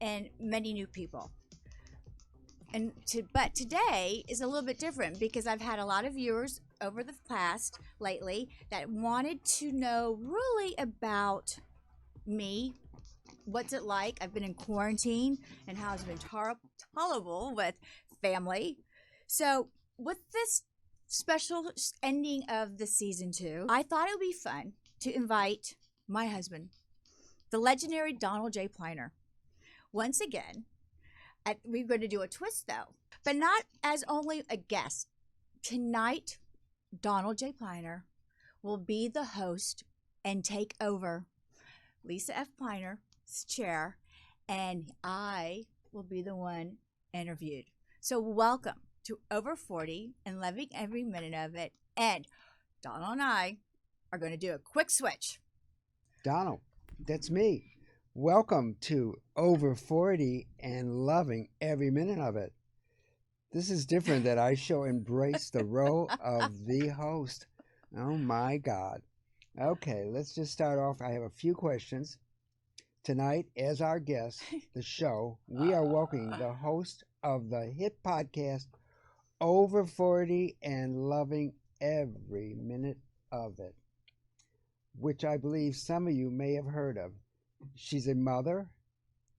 and many new people. But today is a little bit different because I've had a lot of viewers over the past lately that wanted to know really about me. What's it like? I've been in quarantine and how it's been tolerable with family. So, with this special ending of the season 2, I thought it would be fun to invite my husband, the legendary Donald J. Pliner. Once again, we're going to do a twist though, but not as only a guest. Tonight, Donald J. Pliner will be the host and take over Lisa F. Pliner's chair, and I will be the one interviewed. So, welcome to Over 40 and loving every minute of it. And Donald and I are going to do a quick switch. Donald, that's me. Welcome to Over 40 and loving every minute of it. This is different that I shall embrace the role of the host. Oh my God. Okay, let's just start off. I have a few questions. Tonight, as our guest, the show, we are welcoming the host of the hit podcast, Over 40 and loving every minute of it, which I believe some of you may have heard of. She's a mother,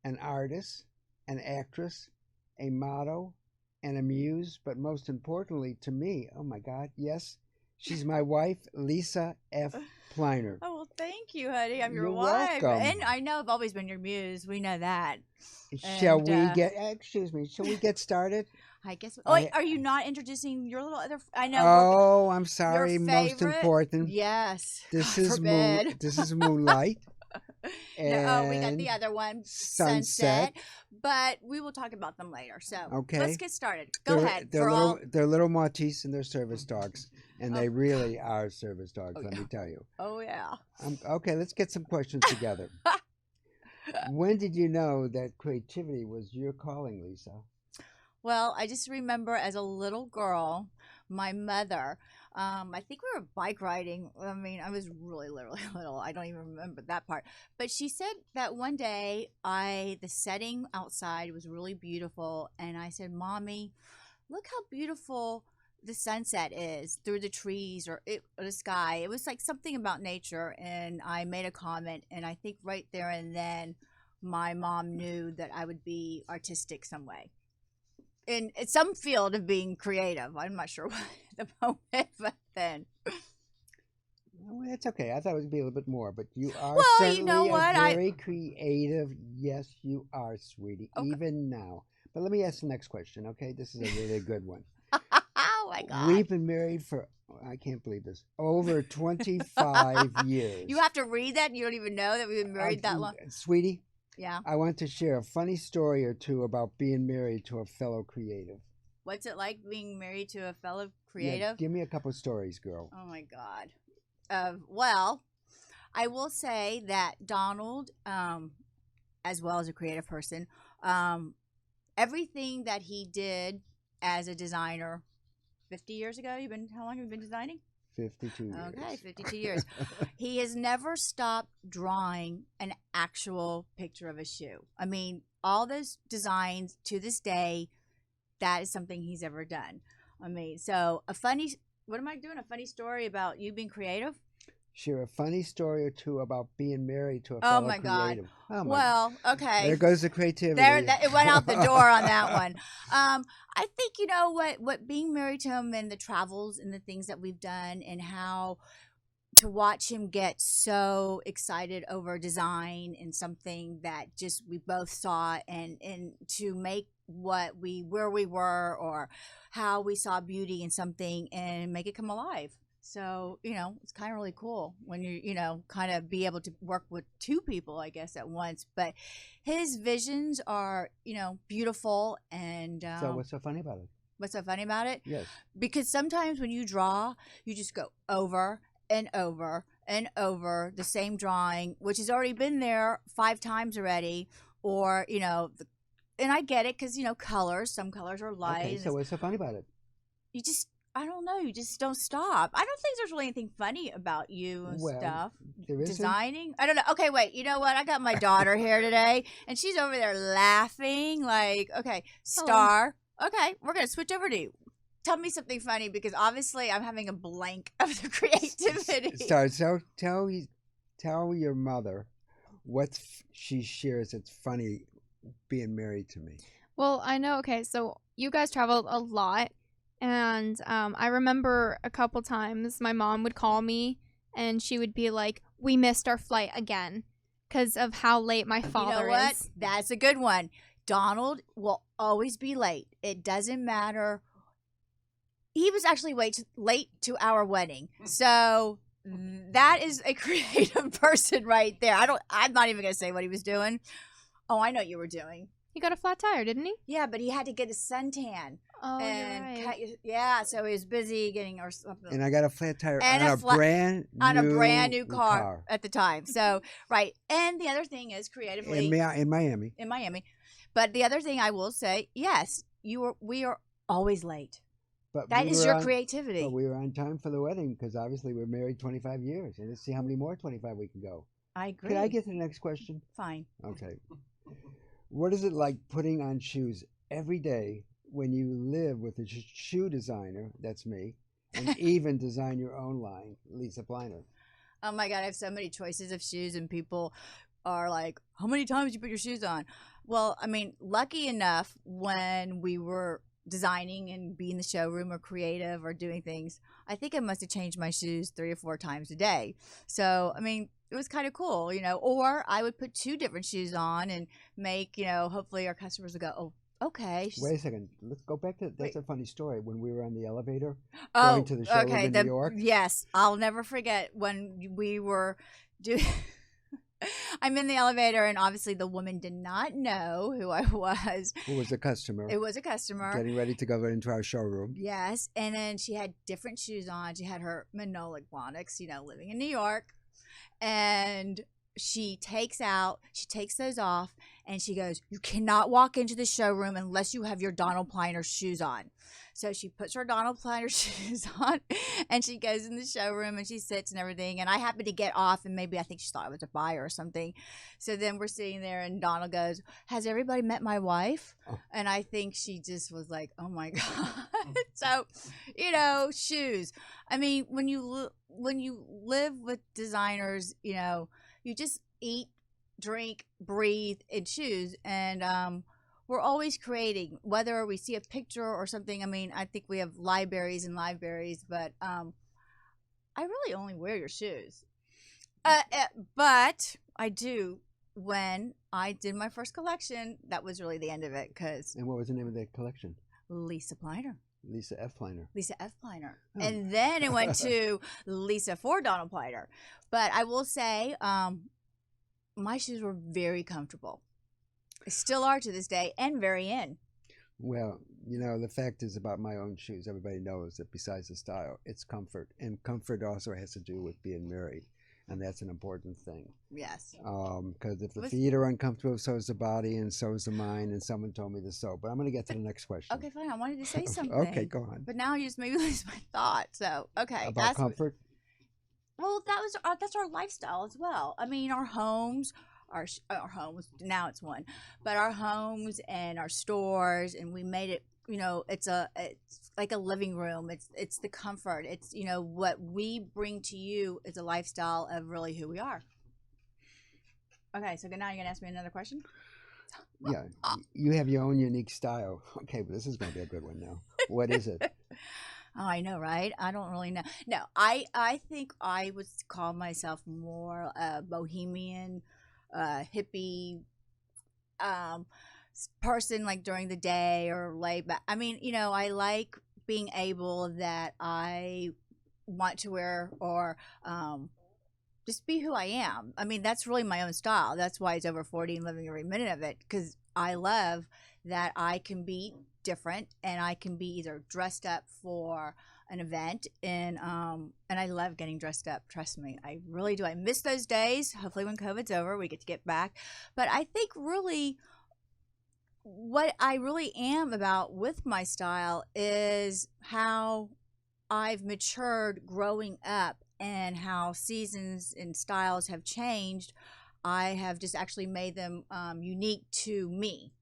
an artist, an actress, a model, and a muse, but most importantly to me, oh my God, yes, she's my wife, Lisa F. Pliner. Oh, well, thank you, honey. I'm your You're wife. welcome. And I know I've always been your muse. We know that. Shall we get started? I guess. Oh, I- are you not introducing your little other? I know. Oh, I'm sorry. your Most favorite? important. Yes. This God is forbid. This is Moonlight. No, we got and the other one, Sunset. but we will talk about them later. So Okay. let's get started. Go ahead. They're little Maltese and they're service dogs, and they really are service dogs. Oh, Let yeah. me tell you. Oh yeah. Okay, let's get some questions together. When did you know that creativity was your calling, Lisa? Well, I just remember as a little girl, my mother, I think we were bike riding. I mean, I was really little. I don't even remember that part. But she said that one day the setting outside was really beautiful. And I said, Mommy, look how beautiful the sunset is through the trees or the sky. It was like something about nature. And I made a comment. And I think right there and then my mom knew that I would be artistic some way. In some field of being creative. I'm not sure what at the moment, but then. Well, that's okay. I thought it would be a little bit more, but you are Well, certainly you know what? very creative. Yes, you are, sweetie, Okay. even now. But let me ask the next question, okay? This is a really good one. Oh my God. We've been married for, I can't believe this, over 25 years. You have to read that and you don't even know that we've been married that long. Sweetie, Yeah. I want to share a funny story or two about being married to a fellow creative. What's it like being married to a fellow Yeah, creative? give me a couple stories, girl. Oh my God. Well, I will say that Donald, as well as a creative person, everything that he did as a designer 50 years ago, how long have you been designing? 52 years. Okay, 52 years. He has never stopped drawing an actual picture of a shoe. I mean, all those designs to this day, that is something he's ever done. I mean, so what am I doing? A funny story about you being creative? Share a funny story or two about being married to a Oh fellow my God. creative. Oh my Well, okay. There goes the creativity. It went out the door on that one. I think you know what being married to him and the travels and the things that we've done and how to watch him get so excited over design and something that just we both saw and to make where we were or how we saw beauty in something and make it come alive. So, it's kind of really cool when you kind of be able to work with two people, I guess, at once. But his visions are, beautiful. And So what's so funny about it? what's so funny about it? Yes. Because sometimes when you draw, you just go over and over and over the same drawing, which has already been there 5 times already. Or, and I get it because, colors, some colors are light. Okay, so what's so funny about it? You just I don't know. You just don't stop. I don't think there's really anything funny about you and Well, stuff. there isn't. Designing. I don't know. Okay, wait. You know what? I got my daughter here today, and she's over there laughing. Like, okay, Star. Okay, we're gonna switch over to you. Tell me something funny because obviously I'm having a blank of the creativity. Star, so tell your mother what she shares that's funny being married to me. Well, I know. Okay, so you guys traveled a lot, and I remember a couple times my mom would call me, and she would be like, "We missed our flight again because of how late my father You know what? is." That's a good one. Donald will always be late. It doesn't matter. He was actually late to our wedding. So that is a creative person right there. I'm not even going to say what he was doing. Oh, I know what you were doing. He got a flat tire, didn't he? Yeah, but he had to get a suntan. Oh, And you're right. yeah, so he was busy getting or something. And I got a flat tire And on a a flat- brand on a new brand new car at the time. So, right. And the other thing is creatively in Miami. in Miami. But the other thing I will say, yes, we are always late. But That we is were your on- creativity. But we were on time for the wedding because obviously we're married 25 years. And let's see how many more 25 we can go. I agree. Can I get to the next question? Fine. Okay. What is it like putting on shoes every day when you live with a shoe designer, that's me, and even design your own line, Lisa Pliner? Oh my God, I have so many choices of shoes, and people are like, how many times you put your shoes on? Well, I mean, lucky enough when we were designing and be in the showroom or creative or doing things, I think I must have changed my shoes 3 or 4 times a day. So, I mean, it was kind of cool, or I would put 2 different shoes on and make, hopefully our customers would go, oh, okay. Wait a second. Let's go back to that's Wait. a funny story. When we were on the elevator Oh, going to the showroom okay. in New York. Yes, I'll never forget when we were doing. I'm in the elevator, and obviously the woman did not know who I was. Who was a customer It was a customer. getting ready to go into our showroom. Yes, and then she had different shoes on. She had her Manolic Blonics, living in New York, and she takes those off, and she goes, "You cannot walk into the showroom unless you have your Donald Pliner shoes on." So she puts her Donald Pliner shoes on, and she goes in the showroom, and she sits and everything. And I happen to get off, and maybe I think she thought I was a buyer or something. So then we're sitting there, and Donald goes, "Has everybody met my wife?" Oh. And I think she just was like, "Oh my God." So, shoes. I mean, when you live with designers, you just eat, drink, breathe, and choose. And we're always creating, whether we see a picture or something. I mean, I think we have libraries and libraries, but I really only wear your shoes. But I do. When I did my first collection, that was really the end of it because And what was the name of that collection? Lisa Pliner. Lisa F. Pliner. Lisa F. Pliner. Oh. And then it went to Lisa for Donald Pliner. But I will say, my shoes were very comfortable. Still are to this day, and very in. Well, the fact is about my own shoes, everybody knows that besides the style, it's comfort. And comfort also has to do with being married. And that's an important thing. Yes. Because if the feet are uncomfortable, so is the body, and so is the mind. And someone told me this so. But I'm going to get to the next question. Okay, fine. I wanted to say something. Okay, go on. But now you just made me lose my thought. So, okay. About comfort? Well, that's our lifestyle as well. I mean, our homes, our homes, now it's one, but our homes and our stores, and we made it, it's like a living room. It's the comfort. It's, what we bring to you is a lifestyle of really who we are. Okay, so now you're going to ask me another question? Yeah. You have your own unique style. Okay, but this is going to be a good one now. What is it? Oh, I know, right? I don't really know. No, I think I would call myself more bohemian, hippie, person, like during the day or laid back. I mean, I like being able that I want to wear or just be who I am. I mean, that's really my own style. That's why it's over 40 and living every minute of it, because I love that I can be different and I can be either dressed up for an event and I love getting dressed up. Trust me, I really do. I miss those days. Hopefully when COVID's over, we get to get back. But I think really what I really am about with my style is how I've matured growing up and how seasons and styles have changed, I have just actually made them unique to me.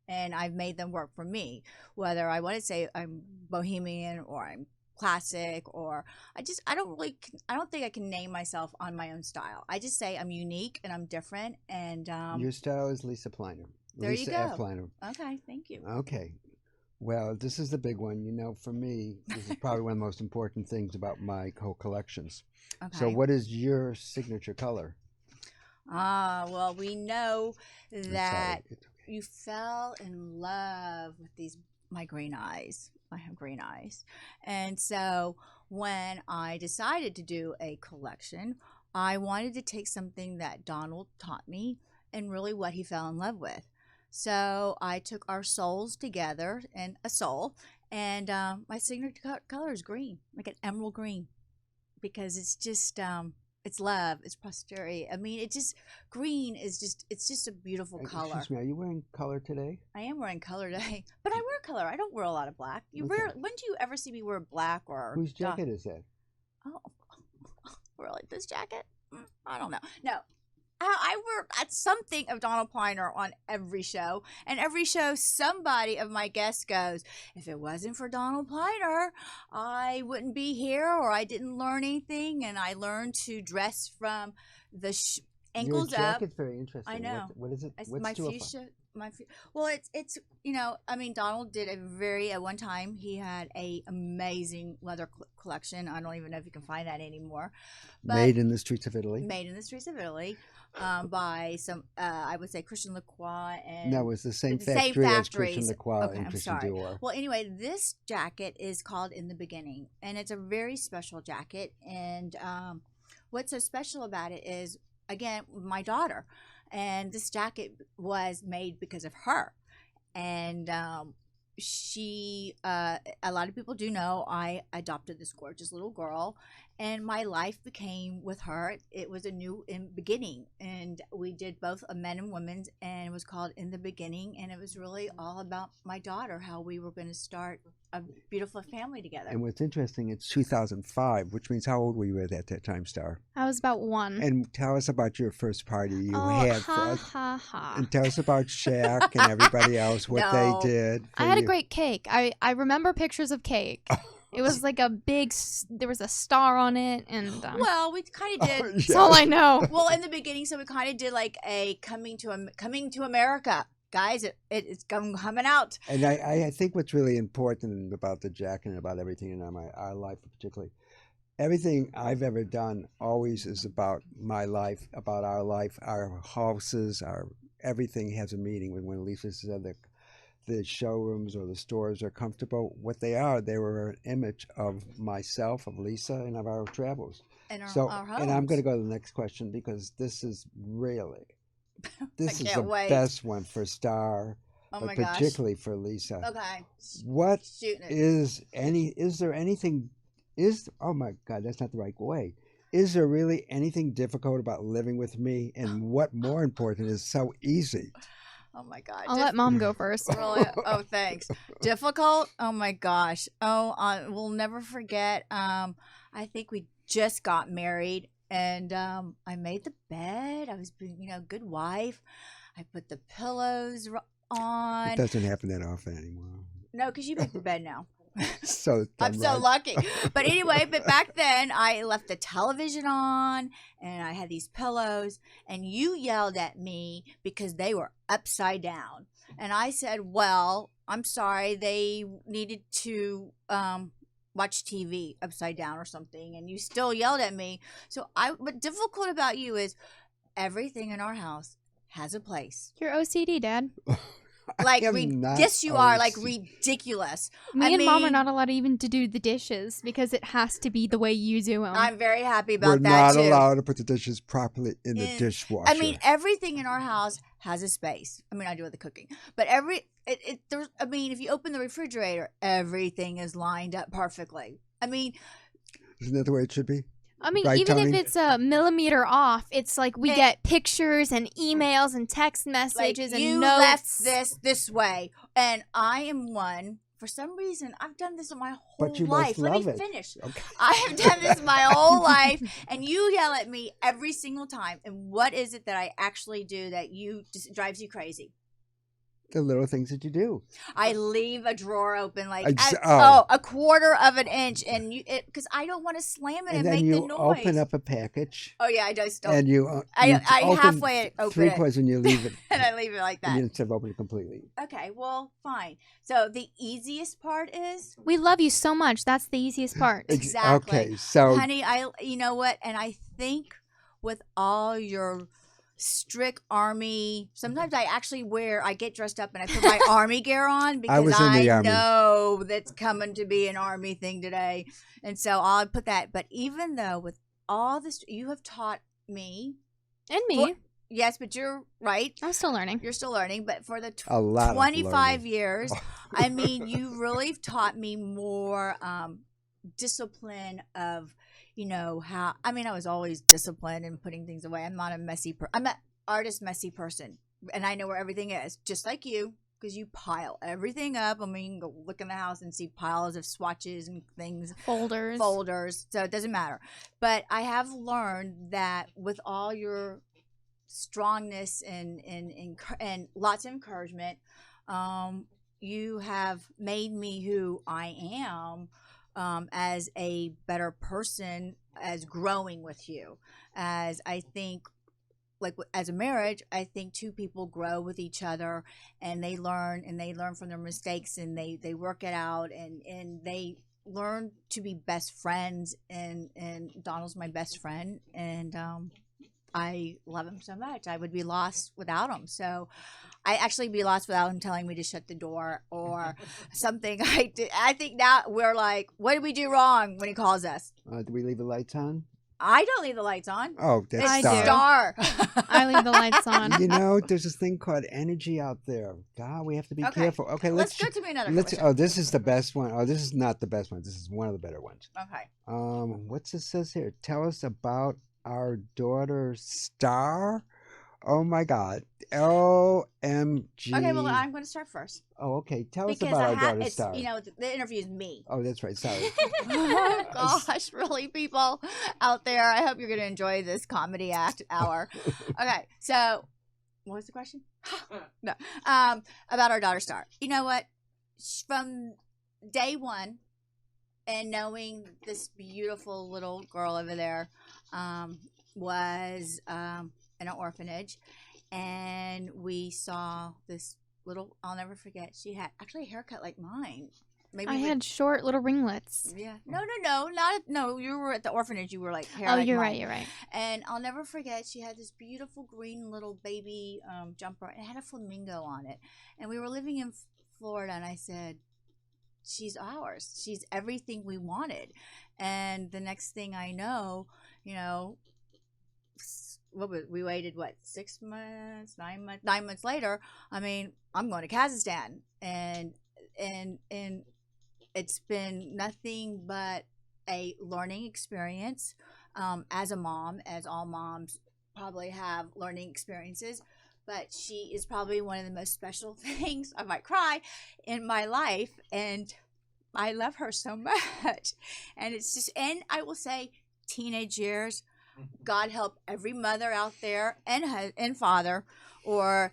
And I've made them work for me, whether I want to say I'm bohemian or I'm classic, or I don't think I can name myself on my own style. I just say I'm unique and I'm different. And Your style is Lisa Pliner. There Lisa you F. go. Pliner. Okay, thank you. Okay. Well, this is the big one. For me, this is probably one of the most important things about my whole collections. Okay. So what is your signature color? Well, we know that It's okay. you fell in love with my green eyes. I have green eyes. And so when I decided to do a collection, I wanted to take something that Donald taught me and really what he fell in love with. So I took our souls together in a soul, and my signature color is green, like an emerald green, because it's just it's love, it's prosperity. I mean, green is it's just a beautiful color. Excuse me, are you wearing color today? I am wearing color today, but I wear color. I don't wear a lot of black. Okay. When do you ever see me wear black or Whose jacket is that? Oh, really? This jacket? I don't know. No, I wear something of Donald Pliner on every show, and every show somebody of my guests goes, if it wasn't for Donald Pliner, I wouldn't be here, or I didn't learn anything, and I learned to dress from the ankles Your up. jacket's very interesting. I know. What is it? What's My to a fuchsia. Well, it's I mean, Donald did at one time he had a amazing leather collection. I don't even know if you can find that anymore. But Made in the streets of Italy. Made in the streets of Italy, by some I would say Christian Lacroix and No, it's the same the factory as factories. Christian Lacroix Okay, and I'm Christian sorry. Dior. Well, anyway, this jacket is called In the Beginning, and it's a very special jacket. And what's so special about it is, again, my daughter. And this jacket was made because of her. And she, a lot of people do know, I adopted this gorgeous little girl, and my life became with her. It was a new beginning, and we did both a men and women's, and it was called In the Beginning, and it was really all about my daughter, how we were going to start a beautiful family together. And what's interesting, it's 2005, which means how old were you at that time, Star? I was about 1. And tell us about your first party you Oh, had. ha. And tell us about Shaq and everybody else, what No. they did. I had a great cake. I remember pictures of cake. It was like a big, there was a star on it, and Well, we kind of did. that's all I know. Well, in the beginning, so we kind of did like a coming to America, guys. It's coming out. And I think what's really important about the jacket and about everything in our life particularly, everything I've ever done always is about my life, about our life, our houses, everything has a meaning. When Lisa said that the showrooms or the stores are comfortable, what they were an image of myself, of Lisa, and of our travels. And our homes. And I'm going to go to the next question because this is really, this is the wait. best one for Star, Oh but my gosh. particularly for Lisa. Okay. What Shooting it. is there anything, oh my God, that's not the right way. Is there really anything difficult about living with me? And what more important is so easy? Oh my God. I'll let Mom go first. Really? Oh, thanks. Difficult? Oh my gosh. Oh, we'll never forget. I think we just got married, and I made the bed. I was being, good wife. I put the pillows on. It doesn't happen that often anymore. No, because you make the bed now. So I'm so lucky. But anyway, back then I left the television on and I had these pillows, and you yelled at me because they were upside down. And I said, well, I'm sorry, they needed to watch TV upside down or something, and you still yelled at me. So what's difficult about you is everything in our house has a place. You're OCD, Dad. Like, yes, you are, like, OCD. ridiculous. Me and Mom are not allowed even to do the dishes because it has to be the way you do them. I'm very happy We're about that, not too. allowed to put the dishes properly in the dishwasher. I mean, everything in our house has a space. I mean, I do with the cooking, but if you open the refrigerator, everything is lined up perfectly. I mean, isn't that the way it should be? I mean, Right, even Tony? if it's a millimeter off, it's like we get pictures and emails and text messages like, and you notes. left this way, and I am one for some reason, I've done this my whole But you life. must Let love me it. finish. Okay. I have done this my whole life, and you yell at me every single time. And what is it that I actually do that just drives you crazy? The little things that you do. I leave a drawer open like a quarter of an inch, and because I don't want to slam it and then make you the noise. open up a package. Oh yeah, I just don't. And you I open halfway open three it. quarters and you leave it. And I leave it like that. Instead of opening it completely. Okay, well, fine. So the easiest part is We love you so much. That's the easiest part. exactly. Okay, so honey, you know what? And I think with all your strict army, sometimes I get dressed up and I put my army gear on because was in the army. know that's coming to be an army thing today. And so I'll put that. But even though with all this, you have taught me. And me. Yes, but you're right. I'm still learning. You're still learning. But for the a lot 25 years, I mean, you really taught me more discipline of, how, I mean, I was always disciplined and putting things away. I'm not I'm an artist messy person, and I know where everything is, just like you, because you pile everything up. I mean, you can go look in the house and see piles of swatches and things. Folders. So it doesn't matter. But I have learned that with all your strongness and lots of encouragement, you have made me who I am. As a better person, as growing with you, as I think, like as a marriage, I think two people grow with each other, and they learn from their mistakes, and they work it out, and they learn to be best friends. And Donald's my best friend, and I love him so much. I would be lost without him. So I actually be lost without him telling me to shut the door or something. I think now we're like, what did we do wrong when he calls us? Do we leave the lights on? I don't leave the lights on. Oh, that's I Star. do. I leave the lights on. There's this thing called energy out there. God, we have to be careful. Okay, let's go to me another question. Oh, this is the best one. Oh, this is not the best one. This is one of the better ones. Okay. What's it says here? Tell us about our daughter Star. Oh my God. OMG. Okay, well, I'm going to start first. Oh, okay. Tell us about our daughter Star. The interview is me. Oh, that's right. Sorry. Oh, gosh, really, people out there. I hope you're going to enjoy this comedy act hour. Okay, so what was the question? No. About our daughter Star. You know what? From day one, and knowing this beautiful little girl over there was in an orphanage, and we saw this little, I'll never forget, she had actually a haircut like mine. Maybe I had short little ringlets. Yeah. No, you were at the orphanage. You were like hair. Oh, like you're mine. right. You're right. And I'll never forget. She had this beautiful green little baby jumper, and it had a flamingo on it. And we were living in Florida, and I said, "She's ours. She's everything we wanted." And the next thing I know, we waited 6 months, 9 months. 9 months later, I mean, I'm going to Kazakhstan, and it's been nothing but a learning experience as a mom, as all moms probably have learning experiences. But she is probably one of the most special things, I might cry, in my life. And I love her so much. And it's just, and I will say, teenage years, God help every mother out there and father, or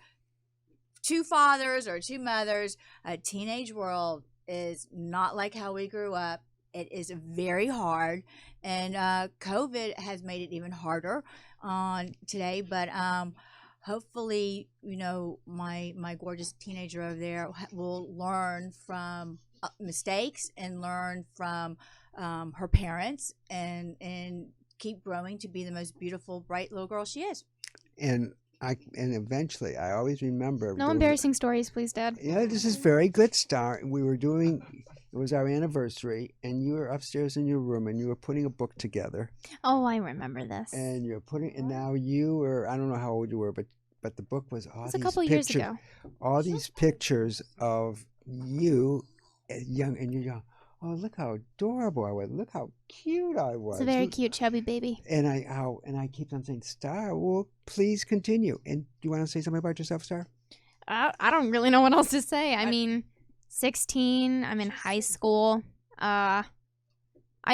two fathers or two mothers. A teenage world is not like how we grew up. It is very hard, and COVID has made it even harder on today. But hopefully, my gorgeous teenager over there will learn from mistakes and learn from her parents, and keep growing to be the most beautiful, bright little girl she is. And eventually, I always remember. No embarrassing stories, please, Dad. Yeah, this is very good, Star. We were doing. It was our anniversary, and you were upstairs in your room, and you were putting a book together. Oh, I remember this. And you're putting, and now you were. I don't know how old you were, but the book was all these a couple pictures, years ago. All these pictures of you, young, and you're young. Oh, look how adorable I was! Look how cute I was! It's a very cute, chubby baby. And I keep on saying, Star, well, please continue. And do you want to say something about yourself, Star? I don't really know what else to say. I mean, 16. I'm in high school. I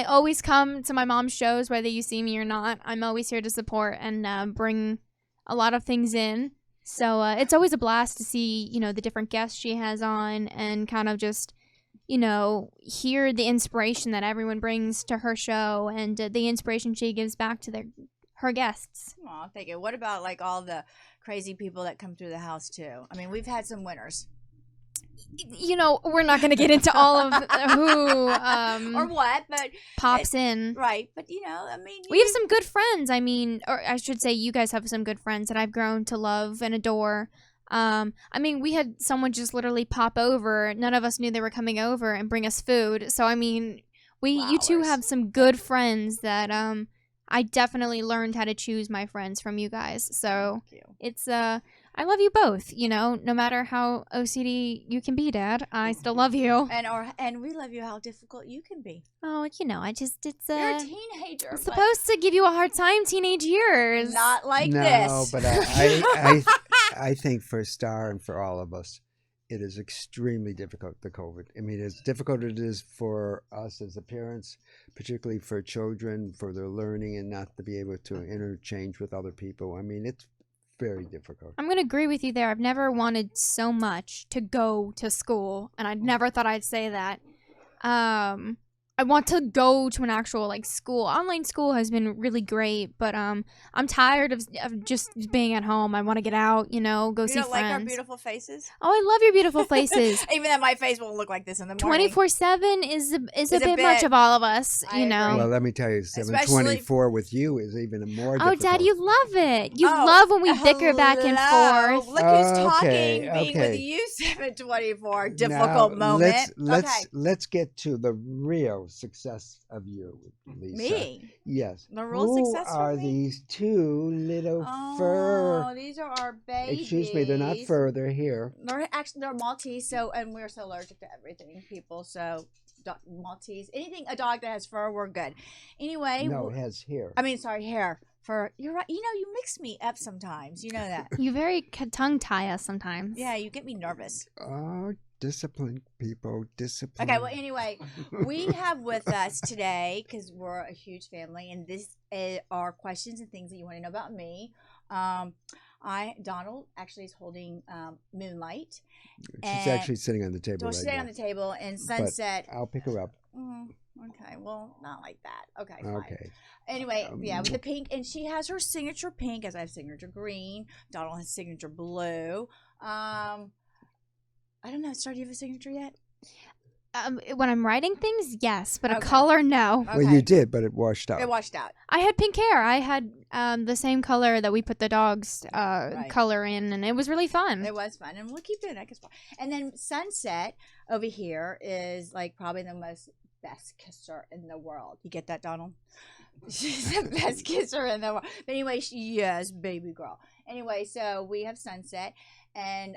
always come to my mom's shows, whether you see me or not. I'm always here to support and bring a lot of things in. So it's always a blast to see, the different guests she has on and kind of just, hear the inspiration that everyone brings to her show and the inspiration she gives back to her guests. Aw, thank you. What about like all the crazy people that come through the house too? I mean, we've had some winners. We're not going to get into all of who or what, but pops in. Right, but I mean, we have some good friends. I mean, or I should say you guys have some good friends that I've grown to love and adore. I mean, we had someone just literally pop over. None of us knew they were coming over and bring us food. So, I mean, you two have some good friends that I definitely learned how to choose my friends from you guys. So, it's I love you both, no matter how OCD you can be, Dad. I still love you. And we love you how difficult you can be. Oh, it's You're a teenager. I'm supposed to give you a hard time, teenage years. Not like this. No, but I think for Star and for all of us, it is extremely difficult, the COVID. I mean, as difficult it is for us as parents, particularly for children, for their learning and not to be able to interchange with other people. I mean, it's very difficult. I'm going to agree with you there. I've never wanted so much to go to school, and I never thought I'd say that. I want to go to an actual school. Online school has been really great, but I'm tired of just being at home. I want to get out, go see friends. You don't like our beautiful faces? Oh, I love your beautiful faces. Even though my face won't look like this in the morning. 24/7 is a bit much of all of us, Well, let me tell you, 724 with you is even more difficult. Oh, Dad, you love it. You love when we bicker back and forth. Look who's talking, being with you, 724. Difficult moment. Let's get to the real success of you, Lisa. Me? Yes. The real success Who are of me? these two little fur? Oh, these are our babies. Excuse me, they're not fur. They're here. They're Maltese. And we're so allergic to everything, people. So Maltese, anything a dog that has fur, we're good. Anyway. No, it has hair. I mean, sorry, hair. Fur. You're right. You mix me up sometimes. You know that. You very tongue tie us sometimes. Yeah, you get me nervous. Oh, discipline, people, discipline. Okay, well, anyway, we have with us today, because we're a huge family, and this are questions and things that you want to know about me. Donald actually is holding Moonlight. She's actually sitting on the table right now. She's sitting on the table, and Sunset. But I'll pick her up. Okay, well, not like that. Okay, fine. Okay. Anyway, with the pink, and she has her signature pink, as I have signature green. Donald has signature blue. I don't know. Star, do you have a signature yet? When I'm writing things, yes, but a color, no. Okay. Well, you did, but it washed out. It washed out. I had pink hair. I had the same color that we put the dog's color in, and it was really fun. It was fun, and we'll keep doing that. And then Sunset over here is probably the best kisser in the world. You get that, Donald? She's the best kisser in the world. But anyway, yes, baby girl. Anyway, so we have Sunset. And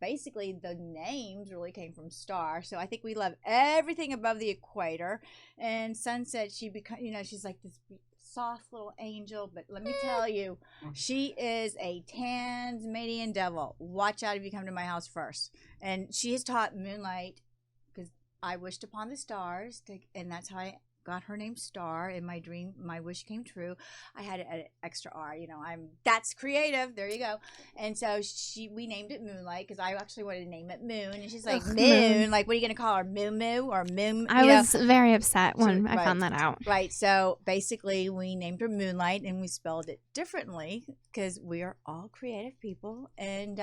basically, the names really came from Star. So I think we love everything above the equator. And Sunset, she's like this soft little angel. But let me tell you, she is a Tasmanian devil. Watch out if you come to my house first. And she has taught Moonlight, because I wished upon the stars, and that's how I got her name Star. In my dream, my wish came true. I had an extra R. That's creative. There you go. And so we named it Moonlight, because I actually wanted to name it Moon, and she's like, Moon. Like, what are you gonna call her, Moo Moo or Moon? I was very upset when I found that out. Right. So basically, we named her Moonlight, and we spelled it differently because we are all creative people, and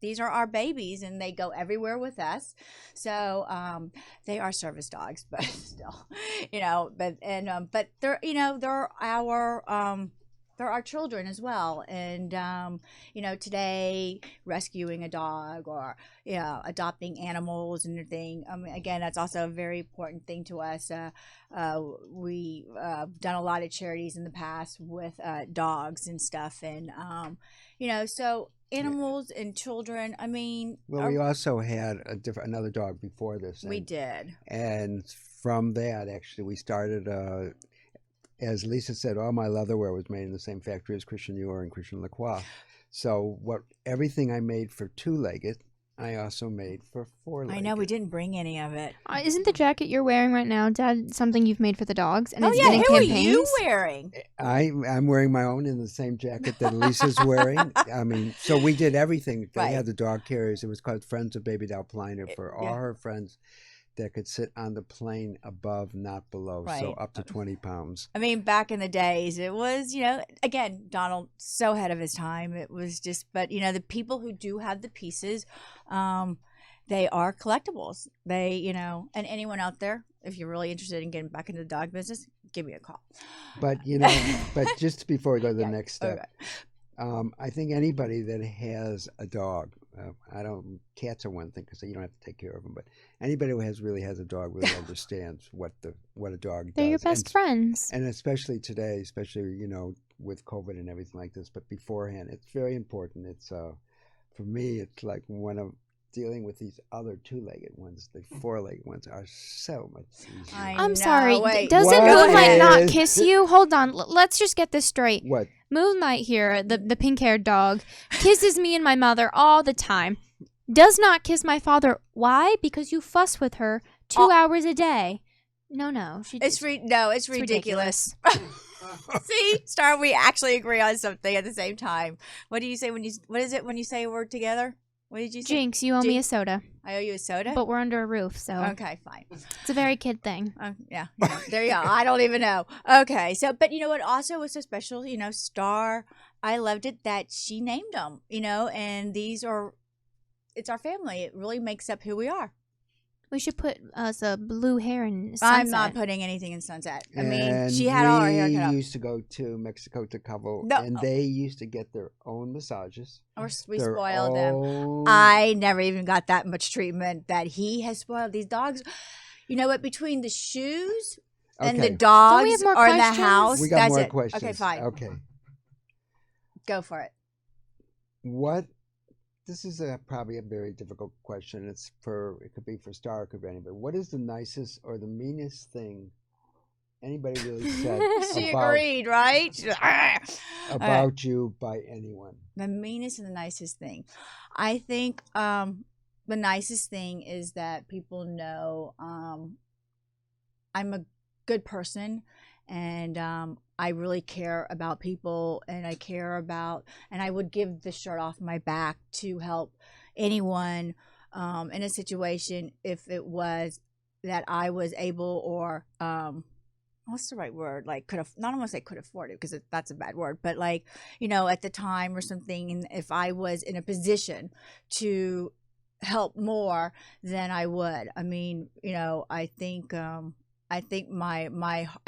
these are our babies, and they go everywhere with us. So they are service dogs, but still, but they're our children as well. And today, rescuing a dog or adopting animals and everything. Again, that's also a very important thing to us. We've done a lot of charities in the past with dogs and stuff, and so. Animals and children. I mean, we also had another dog before this. We did, and from that, actually, we started. As Lisa said, all my leatherware was made in the same factory as Christian Dior and Christian Lacroix. So everything I made for two-legged, I also made for four-legged. I know we didn't bring any of it. Isn't the jacket you're wearing right now, Dad, something you've made for the dogs? And Oh it's yeah, been in who are campaigns? you wearing? I'm wearing my own in the same jacket that Lisa's wearing. I mean, so we did everything. They Right. had the dog carriers. It was called Friends of Baby Doll Pliner for all Yeah. her friends that could sit on the plane above, not below. So Right. up to 20 pounds. I mean, back in the days, it was, again, Donald so ahead of his time. It was just, but the people who do have the pieces, they are collectibles. They, and anyone out there, if you're really interested in getting back into the dog business, give me a call. But, but just before we go to the Yeah, next step, okay. I think anybody that has a dog, cats are one thing because you don't have to take care of them, but anybody who really has a dog really understands what a dog does. They're your best friends. And especially today, with COVID and everything like this, but beforehand, it's very important. It's for me, it's like one of dealing with these other two-legged ones. The four-legged ones are so much easier. I'm sorry. Wait, Doesn't What Moonlight is- not kiss you? Hold on. Let's just get this straight. What? Moonlight here, the pink-haired dog, kisses me and my mother all the time. Does not kiss my father. Why? Because you fuss with her 2 hours a day. No. It's ridiculous. See, Star, we actually agree on something at the same time. What do you say what is it when you say a word together? What did you say? Jinx, you owe me a soda. I owe you a soda? But we're under a roof, so Okay, fine. it's a very kid thing. Yeah, there you go. I don't even know. Okay, so, but you know what also was so special? Star, I loved it that she named them, and it's our family. It really makes up who we are. We should put us a blue hair in Sunset. I'm not putting anything in Sunset. I mean, And she had all her hair cut we off. used to go to Mexico to Cabo, No. and they used to get their own massages. We their spoiled them. own- I never even got that much treatment that he has spoiled these dogs. You know what? Between the shoes and the Okay. dogs Don't we have more are in the questions? house. We got that's more it. questions. Okay, fine. Okay. Go for it. This is probably a very difficult question. It could be for Star, it could be anybody. What is the nicest or the meanest thing anybody really said She agreed, right? about you by anyone? The meanest and the nicest thing. I think the nicest thing is that people know I'm a good person, and I really care about people, and and I would give the shirt off my back to help anyone in a situation if it was that I was able or what's the right word? Like I don't want to say could afford it because that's a bad word, but like, at the time or something, and if I was in a position to help more, then I would. I mean, I think I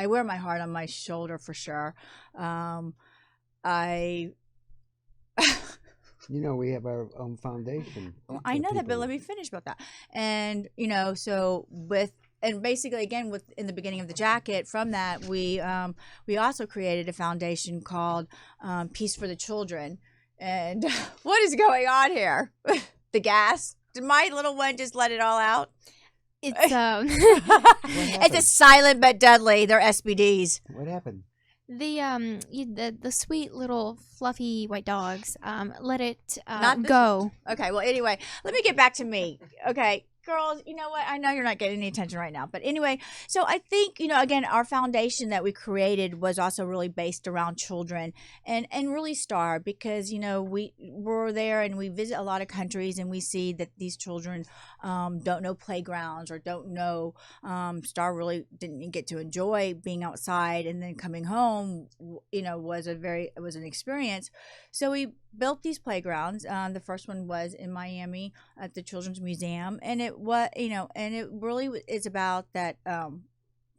wear my heart on my shoulder for sure. We have our own foundation. I know for that, but people. let me finish about that. And and basically again in the beginning of the jacket, from that we also created a foundation called Peace for the Children. And what is going on here? The gas? Did my little one just let it all out? It's It's a silent but deadly. They're SBDs. What happened? the sweet little fluffy white dogs. Let it Not this go. Okay, well, anyway, let me get back to me. Okay, girls, you know what? I know you're not getting any attention right now. But anyway, so I think, again, our foundation that we created was also really based around children and really Star because, we're there and we visit a lot of countries and we see that these children don't know playgrounds or don't know. Star really didn't get to enjoy being outside, and then coming home, was an experience. So we built these playgrounds. The first one was in Miami at the Children's Museum, and it really is about that.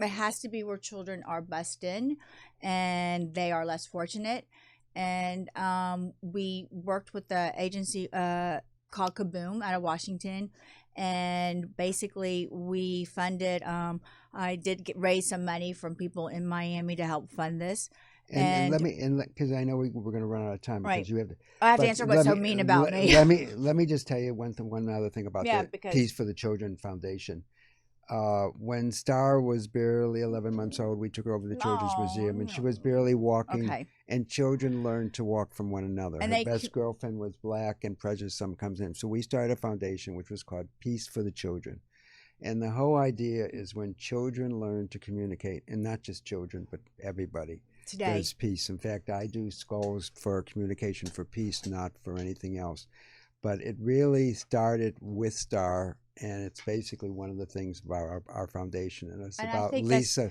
It has to be where children are bussed in, and they are less fortunate. And we worked with the agency called Kaboom out of Washington, and basically we funded. I did raise some money from people in Miami to help fund this. And let me, because I know we're going to run out of time. Right. Because you have to. I have but to answer what's so mean about me. Let me just tell you one other thing about Yeah, the because- Peace for the Children Foundation. When Star was barely 11 months old, we took her over to the Children's Oh, Museum, and she no. was barely walking. Okay. And children learned to walk from one another. And Her they best girlfriend was black, and prejudice some comes in. So we started a foundation which was called Peace for the Children. And the whole idea is when children learn to communicate, and not just children, but everybody, Today. there's peace. In fact, I do skulls for communication for peace, not for anything else. But it really started with Star, and it's basically one of the things about our foundation. And it's And I about think Lisa,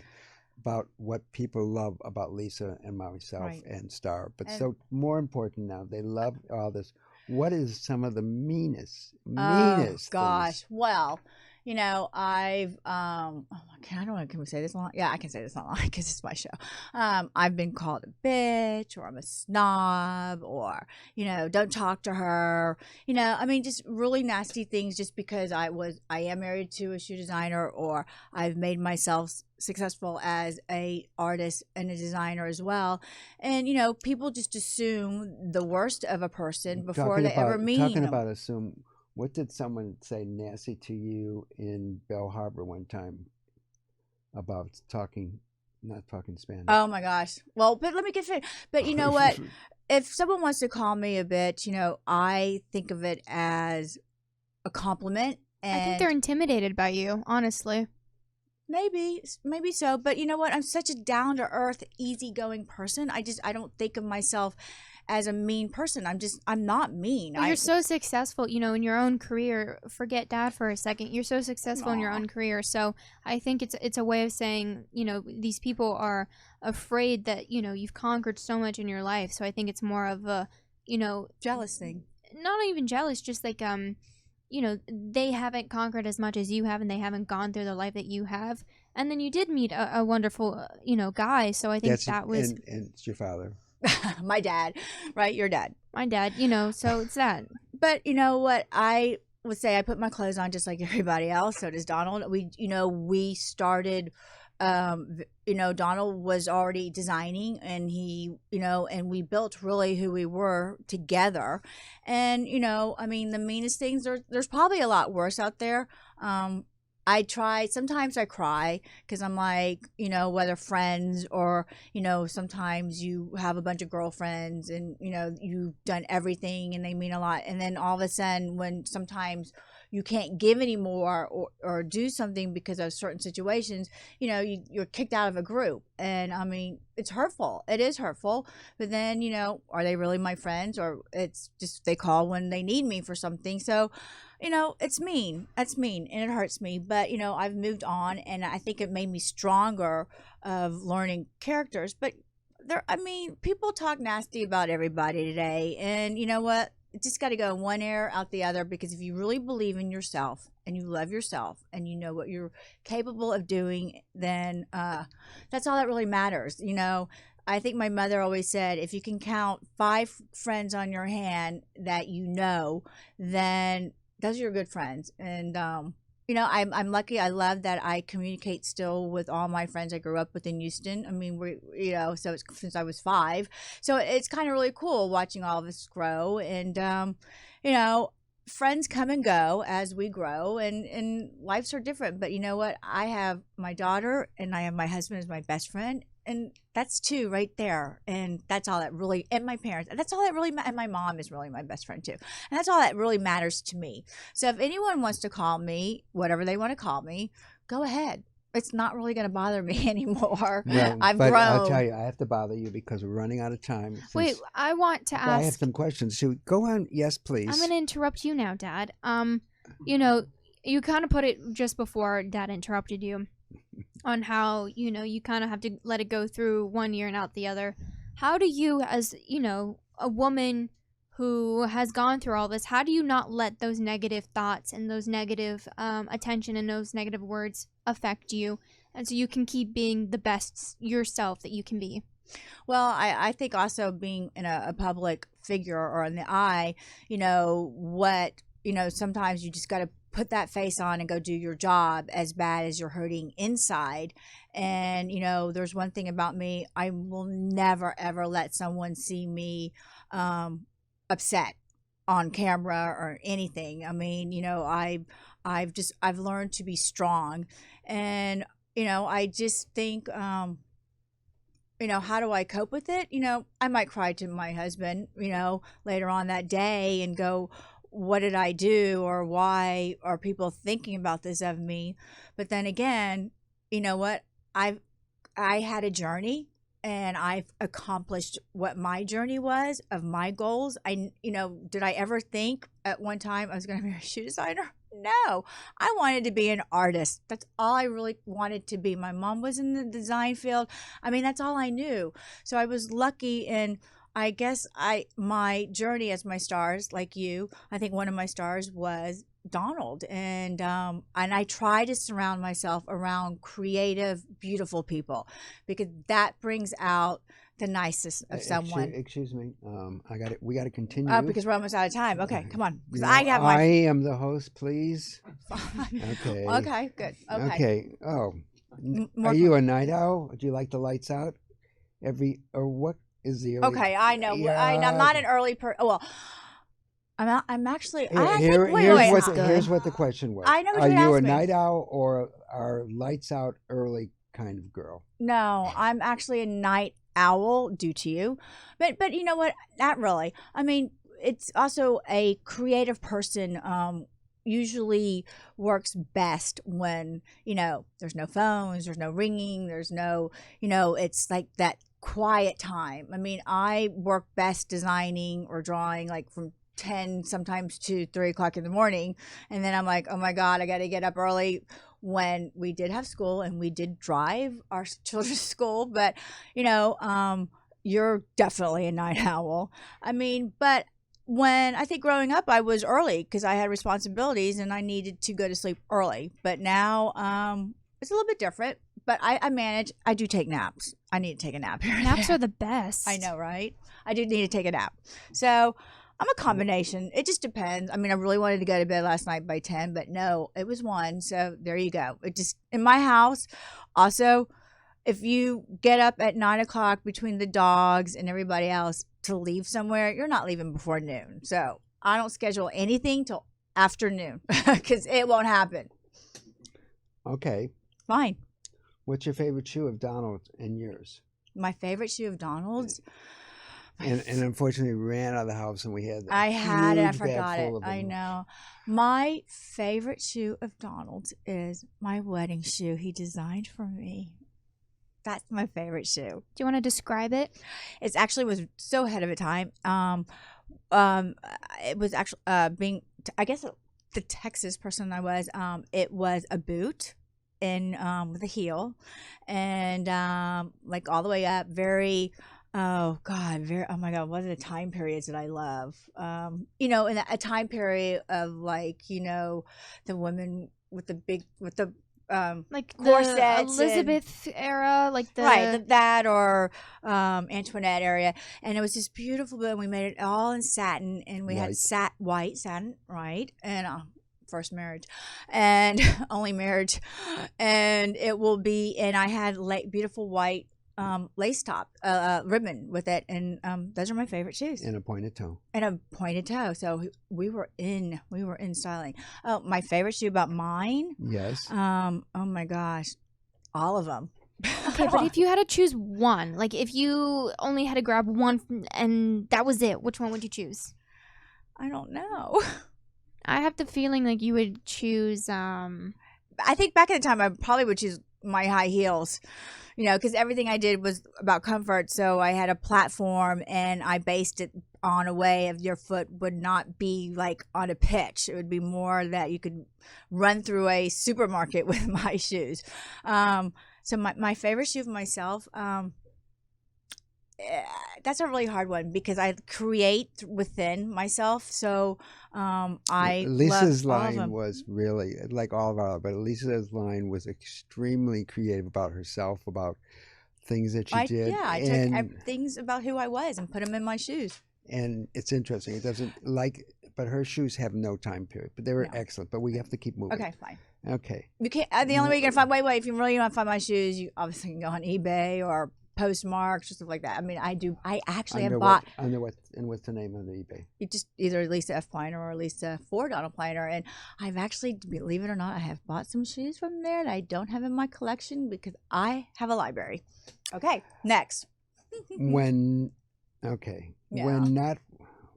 about what people love about Lisa and myself Right. and Star. But And- so more important now, they love all this. What is some of the meanest Oh gosh. things? Well, I've oh my God, I don't know. Can we say this online? Yeah, I can say this online because it's my show. I've been called a bitch, or I'm a snob, or don't talk to her. I mean, just really nasty things. Just because I am married to a shoe designer, or I've made myself successful as a artist and a designer as well. And people just assume the worst of a person before they ever meet Talking them. about assume, what did someone say nasty to you in Bell Harbor one time about not talking Spanish? Oh my gosh. Well, but let me get fit. But you know what? If someone wants to call me a bitch, I think of it as a compliment. And I think they're intimidated by you, honestly. maybe so. But you know what? I'm such a down to earth, easygoing person. I don't think of myself as a mean person. I'm not mean. Well, you're so successful, in your own career. Forget Dad for a second. You're so successful in your Aw. own career. So I think it's a way of saying, these people are afraid that, you've conquered so much in your life. So I think it's more of a, jealous thing. not even jealous, just like, they haven't conquered as much as you have, and they haven't gone through the life that you have. And then you did meet a wonderful, guy. So I think that was and it's your father. My dad, right? Your dad. my dad, so it's that. But you know what? I would say I put my clothes on just like everybody else. So does Donald. We started, Donald was already designing, and he, and we built really who we were together. And, I mean, the meanest things, there's probably a lot worse out there. Sometimes I cry because I'm like, whether friends or, sometimes you have a bunch of girlfriends and, you've done everything and they mean a lot. And then all of a sudden, when sometimes you can't give anymore or do something because of certain situations, you're kicked out of a group. And I mean, it's hurtful. It is hurtful. But then, are they really my friends, or it's just they call when they need me for something? So, it's mean. That's mean, and it hurts me. But I've moved on, and I think it made me stronger of learning characters. But people talk nasty about everybody today, and you know what? It just got to go in one ear out the other, because if you really believe in yourself and you love yourself and you know what you're capable of doing, then that's all that really matters. I think my mother always said, if you can count 5 friends on your hand that then those are your good friends. And I'm lucky. I love that I communicate still with all my friends I grew up with in Houston. I mean, so it's since I was 5. So it's kind of really cool watching all of us grow. And, friends come and go as we grow, and lives are different. But you know what? I have my daughter, and I have my husband as my best friend. And that's 2 right there. And that's all that really, and my parents, that's all that really, and my mom is really my best friend too. And that's all that really matters to me. So if anyone wants to call me, whatever they want to call me, go ahead. It's not really going to bother me anymore. Well, I've but grown. I'll tell you, I have to bother you because we're running out of time. Wait, I want to I have ask. some questions. So go on. Yes, please. I'm going to interrupt you now, Dad. You kind of put it just before Dad interrupted you on how, you kind of have to let it go through one ear and out the other. How do you, as, a woman who has gone through all this, how do you not let those negative thoughts and those negative attention and those negative words affect you, and so you can keep being the best yourself that you can be? Well, I think also being in a public figure or in the eye, sometimes you just got to put that face on and go do your job, as bad as you're hurting inside. And, there's one thing about me, I will never, ever let someone see me upset. on camera or anything. I mean, I've learned to be strong, and I just think, how do I cope with it? I might cry to my husband, later on that day and go, what did I do, or why are people thinking about this of me? But then again, you know what? I had a journey, and I've accomplished what my journey was of my goals. Did I ever think at one time I was going to be a shoe designer? No, I wanted to be an artist. That's all I really wanted to be. My mom was in the design field. I mean, that's all I knew. So I was lucky, and I guess my journey as my stars, like you, I think one of my stars was Donald, and I try to surround myself around creative, beautiful people, because that brings out the nicest of someone. Excuse me. We got to continue. Oh, because we're almost out of time. Okay, come on. Because I am the host, please. Okay. Okay, good. Okay. Oh, are you a night owl? Do you like the lights out? Or what is the early? Okay, I know. Yeah. I'm not an early well, I'm actually. Here's what the question was. I know what Are you you a asked me. night owl or are lights out early kind of girl? No, I'm actually a night owl due to you. But you know what? Not really. I mean, it's also a creative person usually works best when, there's no phones, there's no ringing, there's no, it's like that quiet time. I mean, I work best designing or drawing like from 10 sometimes to 3 o'clock in the morning, and then I'm like, oh my god, I got to get up early. When we did have school and we did drive our children to school, but you're definitely a night owl. I mean, but when I think growing up, I was early because I had responsibilities and I needed to go to sleep early. But now it's a little bit different, but I manage. I do take naps. I need to take a nap here. Naps are the best. I know, right? I do need to take a nap. So I'm a combination. It just depends. I mean, I really wanted to go to bed last night by 10, but no, it was 1. So there you go. It just, in my house, also, if you get up at 9 o'clock between the dogs and everybody else to leave somewhere, you're not leaving before noon. So I don't schedule anything till afternoon because it won't happen. Okay. Fine. What's your favorite shoe of Donald's and yours? My favorite shoe of Donald's? And unfortunately, we ran out of the house and we had I had it. I huge bag forgot it. full of them. I know. My favorite shoe of Donald's is my wedding shoe he designed for me. That's my favorite shoe. Do you want to describe it? It actually was so ahead of its time. It was actually being, I guess, the Texas person I was. It was a boot in with a heel, and like all the way up, very. Oh God! Oh my God! What are the time periods that I love? In a time period of like the women with the Like corsets, the Elizabeth era, like the right, that or Antoinette area, and it was just beautiful. But we made it all in satin, and we had white satin, right, and first marriage, and only marriage, and it will be. And I had beautiful white. Lace top ribbon with it, and those are my favorite shoes. And a pointed toe. So we were in styling. Oh, my favorite shoe about mine. Yes. Oh my gosh, all of them. Okay, but if you had to choose one, like if you only had to grab one and that was it, which one would you choose? I don't know. I have the feeling like you would choose. I think back in the time, I probably would choose my high heels. Because everything I did was about comfort. So I had a platform, and I based it on a way of your foot would not be like on a pitch. It would be more that you could run through a supermarket with my shoes. So my favorite shoe for myself, that's a really hard one because I create within myself. So Lisa's love all of line them. was really like all of our, but Lisa's line was extremely creative about herself, about things that she did. Yeah, I took things about who I was and put them in my shoes. And it's interesting. It doesn't but her shoes have no time period. But they were excellent. But we have to keep moving. Okay, fine. Okay. You can't. The only way you're gonna find. Wait. If you really want to find my shoes, you obviously can go on eBay or postmarks or stuff like that. I mean, I actually have Under bought. what's the name on the eBay? It just either Lisa F. Pliner or Lisa for Donald Pliner. And I've actually, believe it or not, I have bought some shoes from there that I don't have in my collection because I have a library. Okay, next. When Yeah.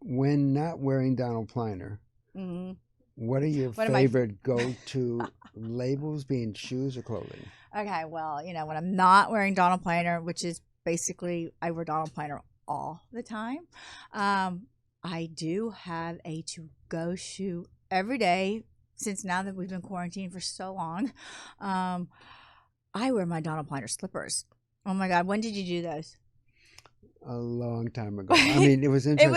when not wearing Donald Pliner, Mm-hmm. what are your What am I- favorite go-to labels, being shoes or clothing? Okay, well, when I'm not wearing Donald Pliner, which is basically I wear Donald Pliner all the time, I do have a to-go shoe every day since now that we've been quarantined for so long. I wear my Donald Pliner slippers. Oh my God, when did you do those? A long time ago. I mean, it was interesting.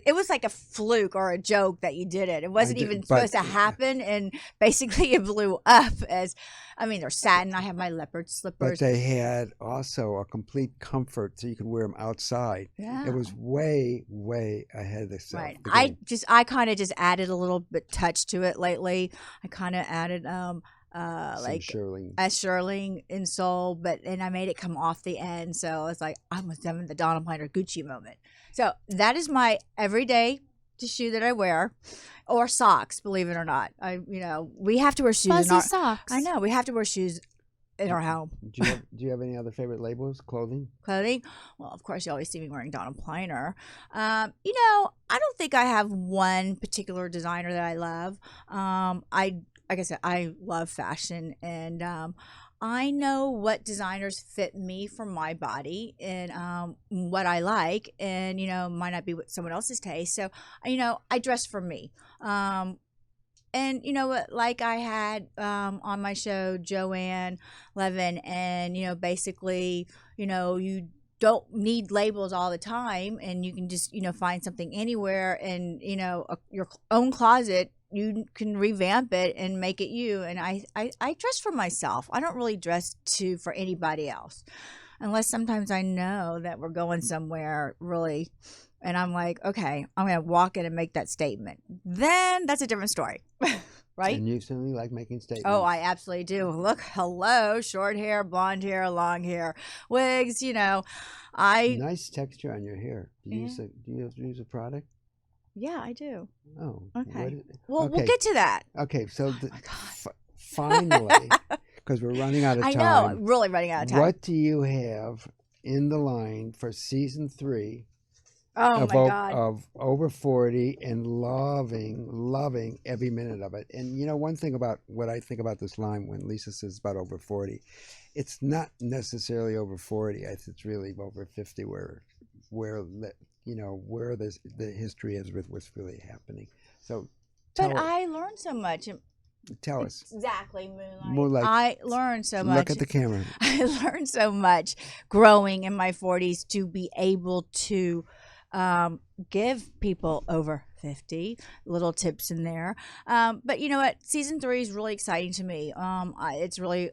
It was like a fluke or a joke that you did it. It wasn't even but- supposed to happen, and basically it blew up. They're satin. I have my leopard But slippers. they had also a complete comfort, so you could wear them outside. Yeah. It was way, way ahead of itself. Right. the I game. kind of just added a little bit touch to it lately. I kind of added Some like Shirley. a shirling insole, and I made it come off the end. So it's like I was having the Donald Pliner Gucci moment. So that is my everyday shoe that I wear, or socks. Believe it or not, we have to wear shoes. Fuzzy socks. I know we have to wear shoes in our home. Do you have any other favorite labels, clothing? Clothing. Well, of course, you always see me wearing Donald Pliner. I don't think I have one particular designer that I love. Like I said, I love fashion, and I know what designers fit me for my body and what I like, and might not be what someone else's taste. So I dress for me. And you know what, like I had on my show Joanne Levin, and basically you don't need labels all the time, and you can just find something anywhere, and your own closet, you can revamp it and make it you. And I dress for myself. I don't really dress for anybody else, unless sometimes I know that we're going somewhere really, and I'm like, okay, I'm gonna walk in and make that statement. Then that's a different story. Right? And you certainly like making statements. Oh, I absolutely do. Look, hello, short hair, blonde hair, long hair, wigs. Nice texture on your hair. Do you use a product? Yeah, I do. Oh, Okay. what Well, we'll okay. get to that. Okay, so Oh my God. finally, because we're running out of I time. know, I'm really running out of time. What do you have in the line for season 3 Oh of, my God. of Over 40 and loving every minute of it? And one thing about what I think about this line when Lisa says about Over 40, it's not necessarily over 40. It's really over 50 where the history is with what's really happening. So But I learned so much. tell us. Exactly, Moonlight. Moonlight. I learned so much. Look at the camera. I learned so much growing in my 40s to be able to give people over 50 little tips in there. But you know what? Season 3 is really exciting to me. It's really,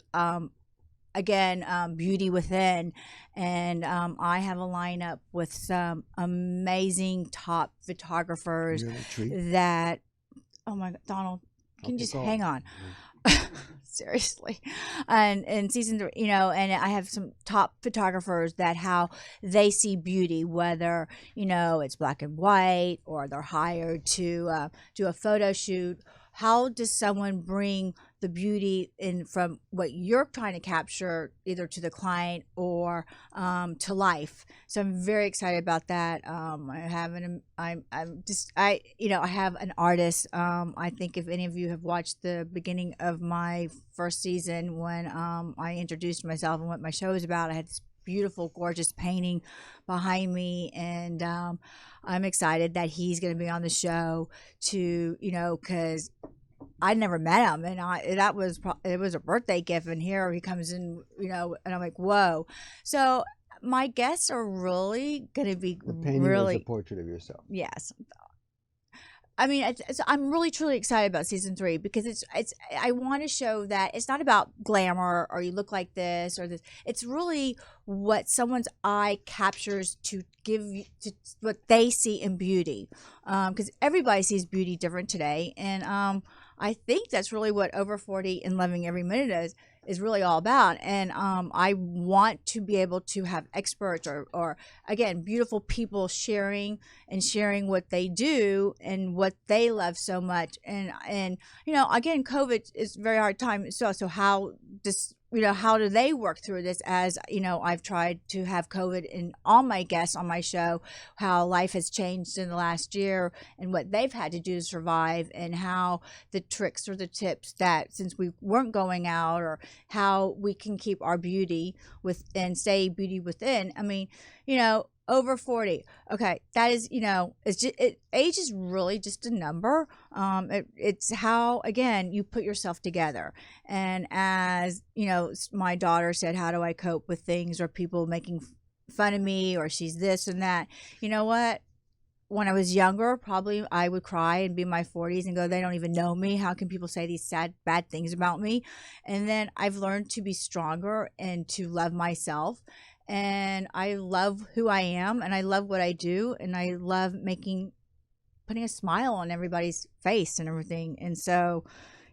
again, beauty within. And I have a lineup with some amazing top photographers You're in a treat. that, oh my God, Donald, can you Okay, just go hang on. on? Seriously. And season 3, and I have some top photographers that how they see beauty, whether it's black and white or they're hired to do a photo shoot. How does someone bring the beauty in from what you're trying to capture, either to the client or to life? So I'm very excited about that. I have an artist. I think if any of you have watched the beginning of my first season when I introduced myself and what my show is about, I had this beautiful, gorgeous painting behind me, and I'm excited that he's going to be on the show to, because I never met him, and it was a birthday gift, and here he comes in, and I'm like, whoa. So my guests are really going to be The painting really, was a portrait of yourself. yes. I mean, I'm really truly excited about season 3 because I want to show that it's not about glamour or you look like this or this. It's really what someone's eye captures to give you to what they see in beauty, because everybody sees beauty different today, and I think that's really what Over 40 and Loving Every Minute is really all about. And I want to be able to have experts or again, beautiful people sharing what they do and what they love so much. And again, COVID is a very hard time. So how this, how do they work through this? As I've tried to have COVID in all my guests on my show, how life has changed in the last year and what they've had to do to survive, and how the tricks or the tips that, since we weren't going out, or how we can keep our beauty and stay beauty within. I mean, over 40. Okay, that is, it's just, age is really just a number. It's how, again, you put yourself together. And as my daughter said, how do I cope with things, or people making fun of me, or she's this and that? You know what? When I was younger, probably I would cry and be in my 40s and go, they don't even know me. How can people say these sad, bad things about me? And then I've learned to be stronger and to love myself. And I love who I am, and I love what I do, and I love putting a smile on everybody's face and everything. And so,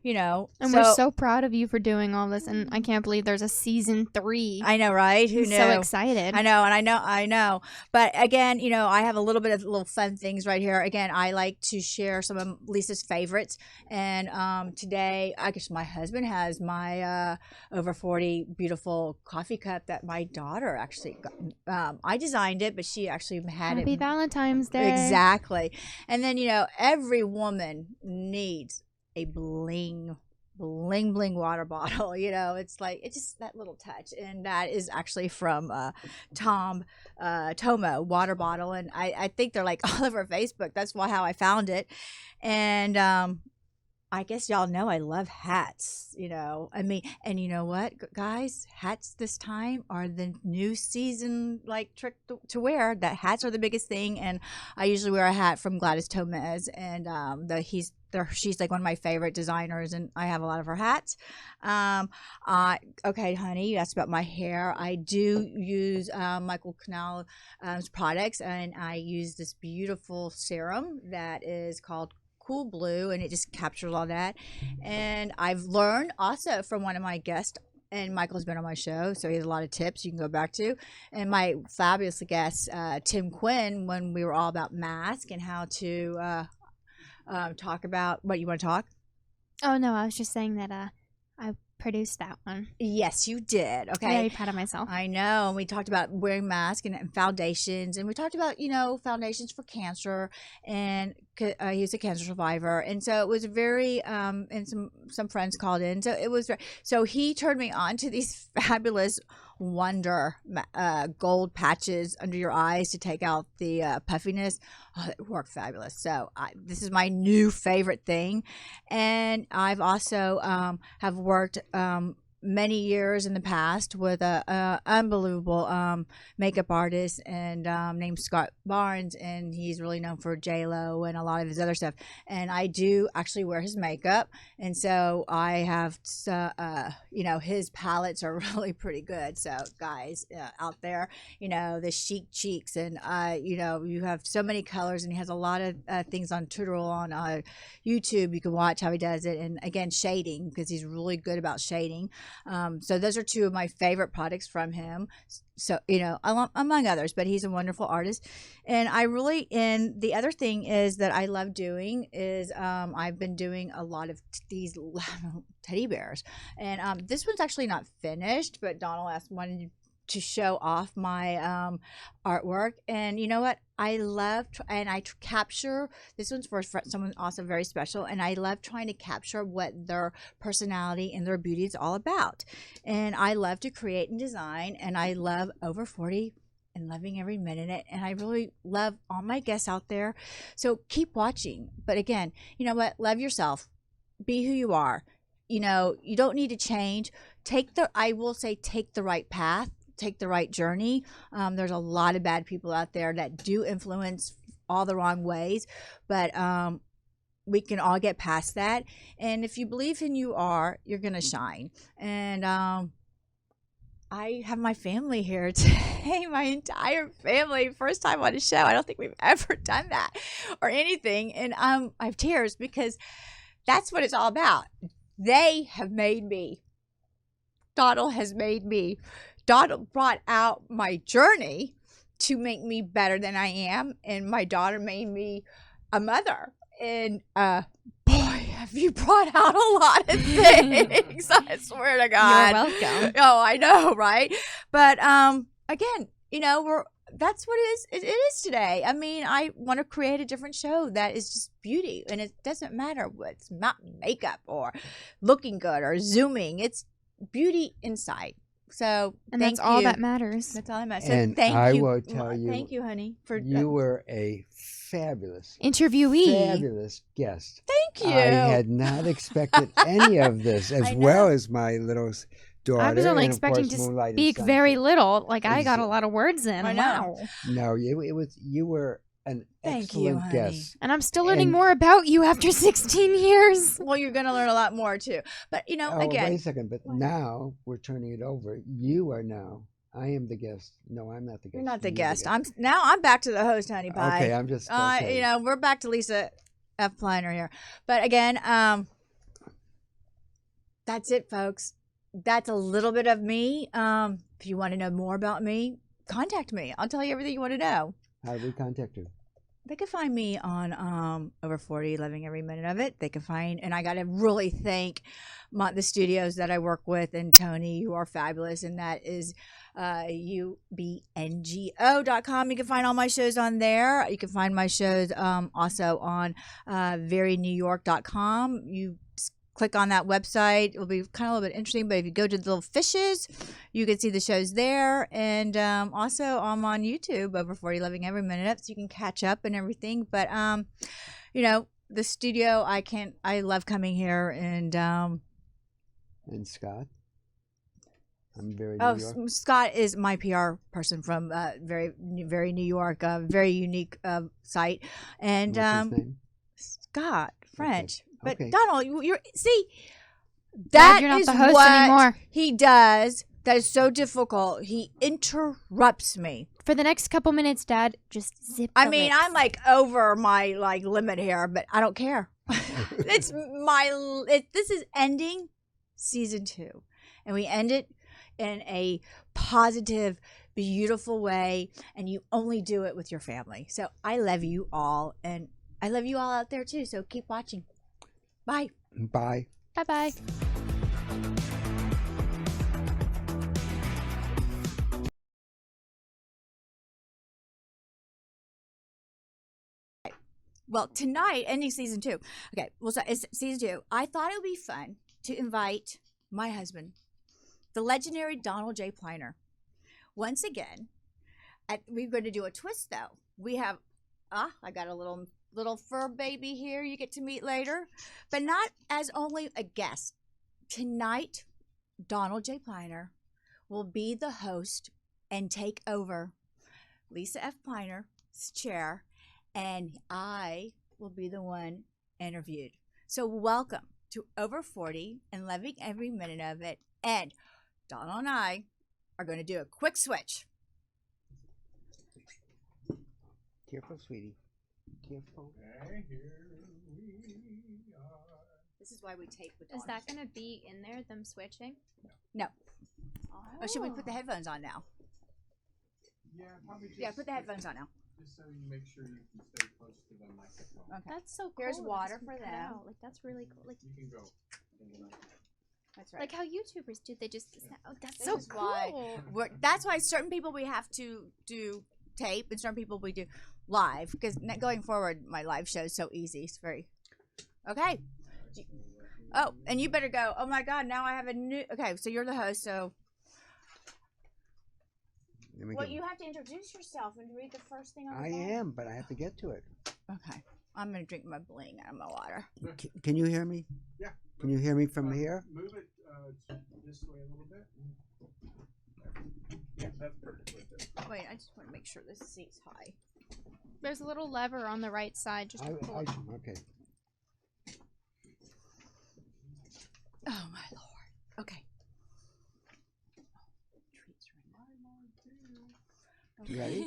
and we're so proud of you for doing all this, and I can't believe there's a season 3. I know, right? Who I'm knew? so excited. I know, and I know. But again, I have a little bit of little fun things right here. Again, I like to share some of Lisa's favorites, and today, I guess my husband has my Over 40 beautiful coffee cup that my daughter actually got. I designed it, but she actually had Happy it. Valentine's Day. Exactly. And then every woman needs a bling water bottle. It's just that little touch, and that is actually from Tomo water bottle, and I think they're like all over Facebook. That's how I found it. And I guess y'all know I love hats, I mean, and you know what, guys, hats this time are the new season, trick to wear. That hats are the biggest thing, and I usually wear a hat from Gladys Tomez, and she's like one of my favorite designers, and I have a lot of her hats. Okay, honey, you asked about my hair. I do use Michael Canal's products, and I use this beautiful serum that is called Cool Blue, and it just captures all that. And I've learned also from one of my guests, and Michael's been on my show, so he has a lot of tips you can go back to. And my fabulous guest, Tim Quinn, when we were all about mask and how to talk about what you want to talk. Oh no, I was just saying that I produced that one. Yes, you did. Okay. I'm very proud of myself. I know. And we talked about wearing masks and foundations, and we talked about, foundations for cancer, and he's a cancer survivor. And so it was very, and some friends called in. So it was, so he turned me on to these fabulous Wonder gold patches under your eyes to take out the puffiness. Oh, it worked fabulous. So this is my new favorite thing. And I've also have worked many years in the past with a unbelievable makeup artist and named Scott Barnes, and he's really known for J-Lo and a lot of his other stuff. And I do actually wear his makeup, and so I have his palettes are really pretty good. So guys out there, the chic cheeks, and you have so many colors, and he has a lot of things on tutorial on YouTube. You can watch how he does it, and again, shading, because he's really good about shading. So those are two of my favorite products from him. So, among others, but he's a wonderful artist. And and the other thing is that I love doing is I've been doing a lot of these teddy bears. And this one's actually not finished, but Donald wanted to show off my artwork. And you know what? I love, and I capture, this one's for someone also very special, and I love trying to capture what their personality and their beauty is all about. And I love to create and design, and I love Over 40 and Loving Every Minute, and I really love all my guests out there. So keep watching. But again, you know what? Love yourself. Be who you are. You don't need to change. Take the right path. Take the right journey. There's a lot of bad people out there that do influence all the wrong ways, but we can all get past that. And if you believe in you're gonna shine. And I have my family here today, my entire family. First time on a show. I don't think we've ever done that or anything. And I have tears because that's what it's all about. They have made me. Donald has made me. Donald brought out my journey to make me better than I am, and my daughter made me a mother. And boy, have you brought out a lot of things. I swear to God. You're welcome. Oh, I know, right? But again, that's what it is today. I mean, I want to create a different show that is just beauty, and it doesn't matter what's not makeup or looking good or zooming. It's beauty inside. So And thank that's all you. that matters. That's all that matters. So And thank I you. will tell you, Thank you, honey, for you were a fabulous, Interviewee. fabulous guest. Thank you. I had not expected any of this, as I know. well as my little daughter. I was only and of expecting course, to Moonlight and speak very Sunset. little. Like, I got a lot of words in. I know. Wow. No, you were an Thank you, excellent honey. guest. And I'm still learning And- more about you after 16 years. Well, you're going to learn a lot more too. But Oh, again, wait a second. But now we're turning it over. You are now. I am the guest. No, I'm not the guest. you're not the You're guest. I'm back to the host, honey pie. Okay, I'm just. Okay. We're back to Lisa F. Pliner here. But again, that's it, folks. That's a little bit of me. If you want to know more about me, contact me. I'll tell you everything you want to know. How do we contact her? They can find me on Over 40, loving every minute of it. They can find, and I got to really thank the studios that I work with, and Tony, you are fabulous, and that is ubngo.com. You can find all my shows on there. You can find my shows also on verynewyork.com. You click on that website. It will be kind of a little bit interesting, but if you go to the little fishes, you can see the shows there. And also I'm on YouTube, Over 40, loving every minute of it, so you can catch up and everything. But the studio, I love coming here. And Scott? I'm very oh, New York. Scott is my PR person from very New York, very unique site. And What's his name? Scott French. But Okay. Donald, you're see Glad that you're not is the host what anymore. he does. That is so difficult. He interrupts me. For the next couple minutes, Dad, just zip I the mean, lips. I'm like over my limit here, but I don't care. This is ending season 2, and we end it in a positive, beautiful way, and you only do it with your family. So I love you all, and I love you all out there too. So keep watching. Bye. Bye. Bye-bye. Well, tonight, ending season 2. Okay, well, so it's season 2. I thought it would be fun to invite my husband, the legendary Donald J. Pliner. Once again, we're going to do a twist, though. We have, I got a little fur baby here you get to meet later, but not as only a guest. Tonight, Donald J. Pliner will be the host and take over Lisa F. Pliner's chair, and I will be the one interviewed. So welcome to Over 40 and loving every minute of it. And Donald and I are going to do a quick switch. Careful, sweetie. Careful. Okay, here we are. This is why we tape with Is Donald. that going to be in there, them switching? No. Oh, should we put the headphones on now? Yeah, probably just. Yeah, put the headphones on now. Just so you make sure you can stay close to the microphone. Okay. That's so cool. Here's It water doesn't for cut them. out. Like, that's really cool. Like, You can go. That's right. like how YouTubers do. They just, oh, that's This so is cool. why that's why certain people we have to do tape and certain people we do live, because going forward my live show is so easy. It's very okay. Oh, and you better go. Oh my God, now I have a new. Okay, so you're the host. So well, you have to introduce yourself and read the first thing on the I phone. am, but I have to get to it. Okay, I'm gonna drink my bling out of my water. Can you hear me? Yeah. Can you hear me from here? Move it this way a little bit. Yeah, that's perfect right there. Wait, I just want to make sure this seat's high. There's a little lever on the right side. Just to pull it. Okay. Oh my Lord. Okay. Treats You ready?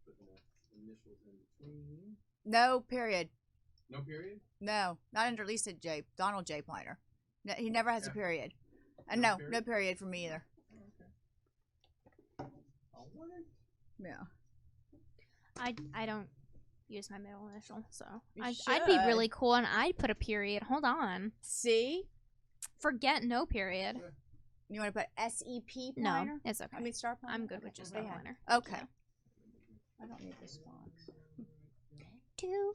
Putting the initials in between. No, period. No period? No, not under Donald J. Pliner. No, he never has a Yeah. period. No No period for me either. Okay. Oh, what? Yeah. I don't use my middle initial, so You I'd be should. really cool and I'd put a period. Hold on. See? Forget no period. You want to put SEP No, Pliner? it's okay. I mean Star Pliner? I'm good Okay, with just they no have- liner. Okay. I don't need this box. Do,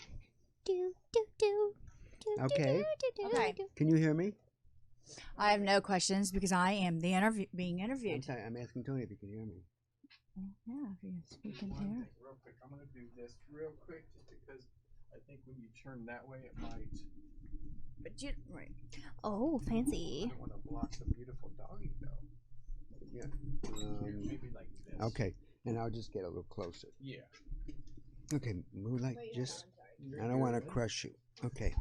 do, do, do, do, Okay. Okay. Can you hear me? I have no questions because I am being interviewed. I'm asking Tony if you can hear me. Yeah, if you speak in One there. thing real quick. I'm going to do this real quick just because I think when you turn that way, it might. But you right. Oh, I fancy. don't want to block the beautiful doggy, though. Yeah. Maybe like this. Okay, and I'll just get a little closer. Yeah. Okay, move like just. You're I don't want to good. crush you. Okay.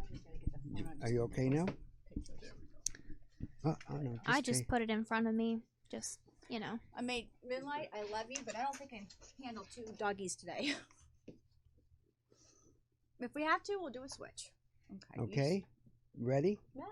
Are you okay now? There we go. Oh no. I just stay. put it in front of me. Just, you know. I made Moonlight, I love you, but I don't think I can handle 2 doggies today. If we have to, we'll do a switch. Okay. Okay. Ready? Yeah.